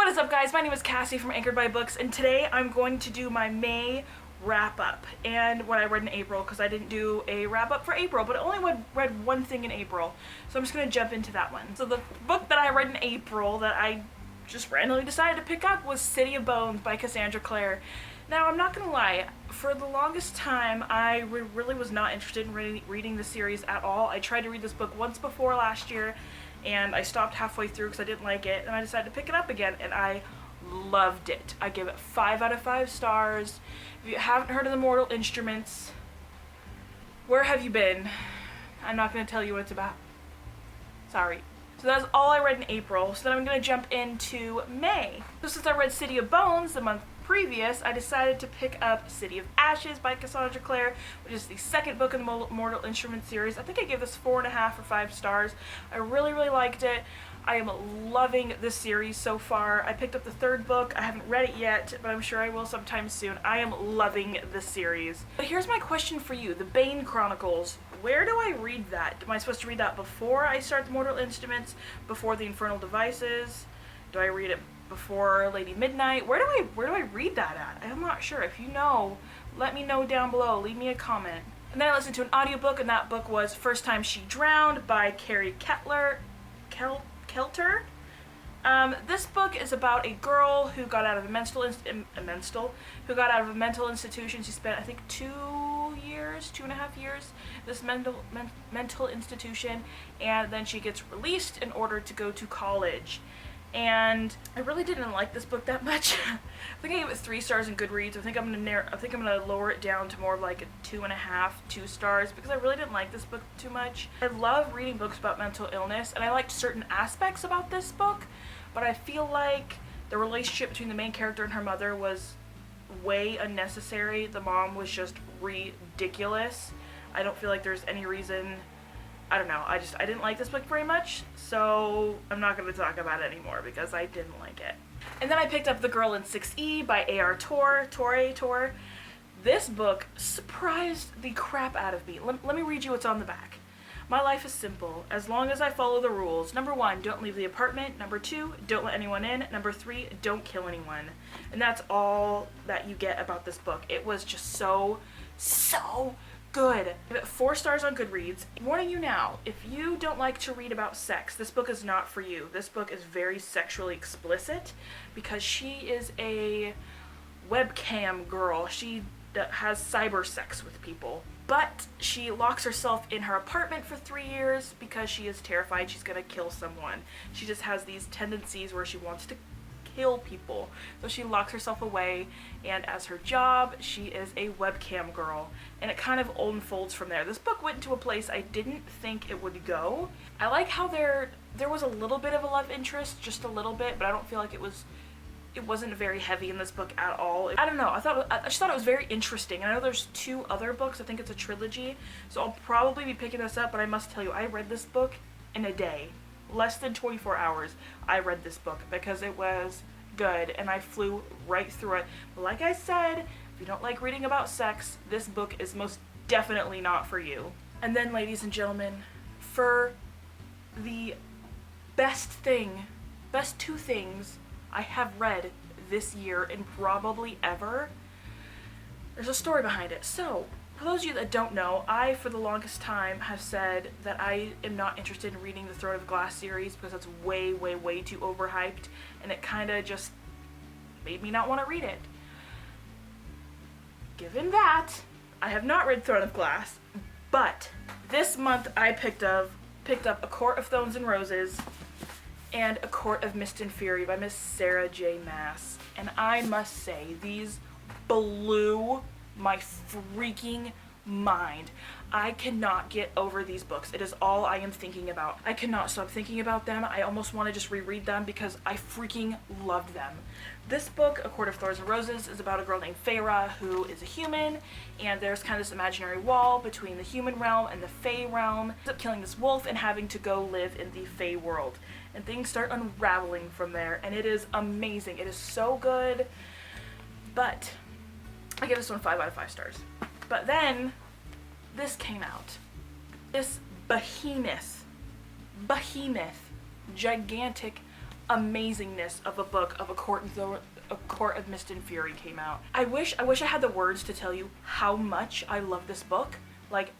What is up, guys? My name is Cassie from Anchored by Books, and today I'm going to do my May wrap-up and what I read in April, because I didn't do a wrap-up for April, but I only read one thing in April, so I'm just going to jump into that one. So the book that I read in April that I just randomly decided to pick up was City of Bones by Cassandra Clare. Now, I'm not going to lie, for the longest time I really was not interested in reading the series at all. I tried to read this book once before last year, and I stopped halfway through because I didn't like it, and I decided to pick it up again, and I loved it. I give it 5 out of 5 stars. If you haven't heard of the Mortal Instruments, where have you been? I'm not going to tell you what it's about. Sorry. So that's all I read in April, so then I'm going to jump into May. So since I read City of Bones the month previous, I decided to pick up City of Ashes by Cassandra Clare, which is the second book in the Mortal Instruments series. I think I gave this 4.5 or 5 stars. I really liked it. I am loving this series so far. I picked up the third book. I haven't read it yet, but I'm sure I will sometime soon. I am loving this series. But here's my question for you, the Bane Chronicles. Where do I read that? Am I supposed to read that before I start the Mortal Instruments? Before the Infernal Devices? Do I read it before Lady Midnight? Where do I read that at? I'm not sure. If you know, let me know down below. Leave me a comment. And then I listened to an audiobook, and that book was First Time She Drowned by Carrie Kelter. This book is about a girl who got out of a mental institution. She spent, I think, 2.5 years, this mental institution, and then she gets released in order to go to college. And I really didn't like this book that much. I think I gave it 3 stars in Goodreads. I think I'm gonna lower it down to more of like a 2.5, 2 stars, because I really didn't like this book too much. I love reading books about mental illness, and I liked certain aspects about this book, but I feel like the relationship between the main character and her mother was way unnecessary. The mom was just ridiculous. I don't feel like there's any reason. I don't know, I didn't like this book very much, so I'm not going to talk about it anymore because I didn't like it. And then I picked up The Girl in 6E by A.R. Torre. This book surprised the crap out of me. Let me read you what's on the back. My life is simple, as long as I follow the rules. Number 1, don't leave the apartment. Number 2, don't let anyone in. Number 3, don't kill anyone. And that's all that you get about this book. It was just so good. I give it 4 stars on Goodreads. Warning you now, if you don't like to read about sex, this book is not for you. This book is very sexually explicit because she is a webcam girl. She has cyber sex with people. But she locks herself in her apartment for 3 years because she is terrified she's gonna kill someone. She just has these tendencies where she wants to kill people. So she locks herself away, and as her job, she is a webcam girl. And it kind of unfolds from there. This book went to a place I didn't think it would go. I like how there was a little bit of a love interest, just a little bit, but I don't feel like it wasn't very heavy in this book at all. I don't know, I just thought it was very interesting. And I know there's 2 other books, I think it's a trilogy, so I'll probably be picking this up, but I must tell you, I read this book in a day. Less than 24 hours I read this book because it was good and I flew right through it. But like I said, if you don't like reading about sex, this book is most definitely not for you. And then, ladies and gentlemen, for the best 2 things I have read this year and probably ever, there's a story behind it. So, for those of you that don't know, I, for the longest time, have said that I am not interested in reading the Throne of Glass series because it's way too overhyped, and it kind of just made me not want to read it. Given that, I have not read Throne of Glass, but this month I picked up A Court of Thorns and Roses and A Court of Mist and Fury by Miss Sarah J. Maas, and I must say, these blew my freaking mind. I cannot get over these books. It is all I am thinking about. I cannot stop thinking about them. I almost want to just reread them because I freaking loved them. This book, A Court of Thorns and Roses, is about a girl named Feyre who is a human, and there's kind of this imaginary wall between the human realm and the Fey realm. Ends up killing this wolf and having to go live in the Fey world. And things start unraveling from there, and it is amazing. It is so good, but I give this one 5 out of 5 stars. But then, this came out. This behemoth, gigantic, amazingness of a book of A Court of Mist and Fury came out. I wish I had the words to tell you how much I love this book. Like,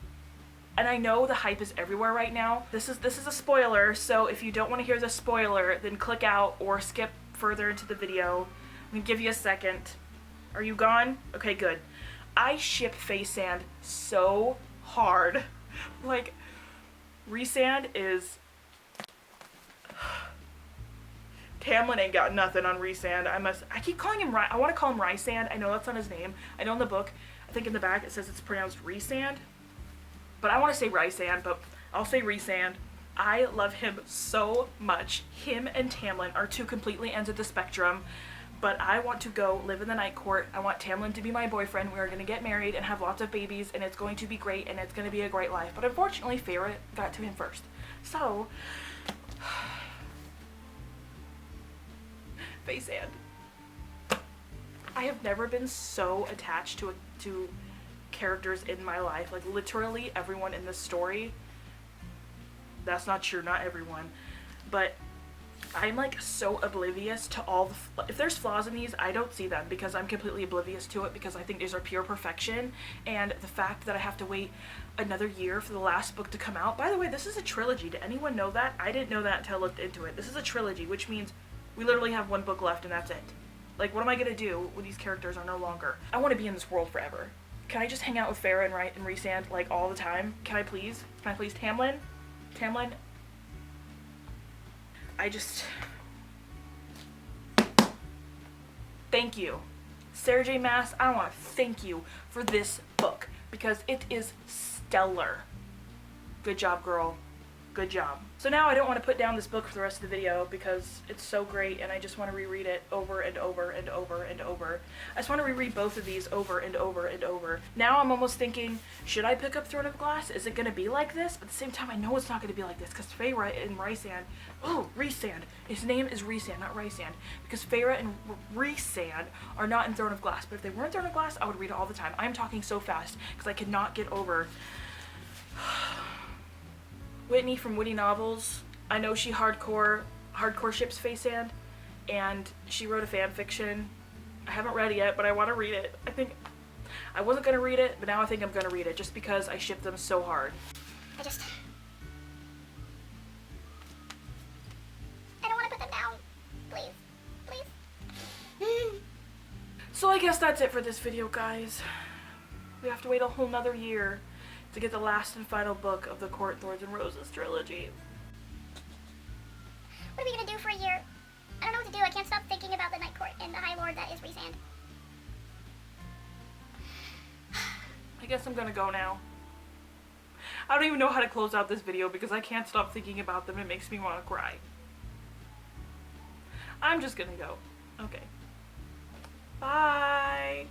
and I know the hype is everywhere right now. This is a spoiler, so if you don't want to hear the spoiler, then click out or skip further into the video. I'm gonna give you a second. Are you gone? Okay, good. I ship Faysand so hard. Like, Rhysand is... Tamlin ain't got nothing on Rhysand. I keep calling him I want to call him Rhysand. I know that's not his name. I know in the book, I think in the back it says it's pronounced Rhysand. But I want to say Rhysand, but I'll say Rhysand. I love him so much. Him and Tamlin are two completely ends of the spectrum. But I want to go live in the Night Court. I want Tamlin to be my boyfriend. We are going to get married and have lots of babies, and it's going to be great, and it's going to be a great life. But unfortunately, Feyre got to him first. So... Faysand. I have never been so attached to characters in my life. Like, literally everyone in this story. That's not true, not everyone. But I'm like so oblivious to all the... If there's flaws in these, I don't see them because I'm completely oblivious to it because I think these are pure perfection. And the fact that I have to wait another year for the last book to come out. By the way, this is a trilogy. Did anyone know that? I didn't know that until I looked into it. This is a trilogy, which means we literally have one book left and that's it. Like, what am I gonna do when these characters are no longer? I want to be in this world forever. Can I just hang out with Feyre and Rhysand, like, all the time? Can I please? Can I please? Tamlin? Tamlin? I just... Thank you. Sarah J. Maas, I want to thank you for this book because it is stellar. Good job, girl. Good job. So now I don't want to put down this book for the rest of the video because it's so great and I just want to reread it over and over and over and over. I just want to reread both of these over and over and over. Now I'm almost thinking, should I pick up Throne of Glass? Is it going to be like this? But at the same time, I know it's not going to be like this because Feyre and Rhysand, Rhysand. His name is Rhysand, not Rhysand. Because Feyre and Rhysand are not in Throne of Glass. But if they were in Throne of Glass, I would read it all the time. I'm talking so fast because I cannot get over... Whitney from Witty Novels, I know she hardcore ships Faysand, and she wrote a fan fiction. I haven't read it yet, but I want to read it. I think I wasn't going to read it, but now I think I'm going to read it just because I ship them so hard. I don't want to put them down. Please. So I guess that's it for this video, guys. We have to wait a whole nother year to get the last and final book of the Court, Thorns, and Roses trilogy. What are we gonna do for a year? I don't know what to do. I can't stop thinking about the Night Court and the High Lord that is Rhysand. I guess I'm gonna go now. I don't even know how to close out this video because I can't stop thinking about them. It makes me want to cry. I'm just gonna go. Okay. Bye.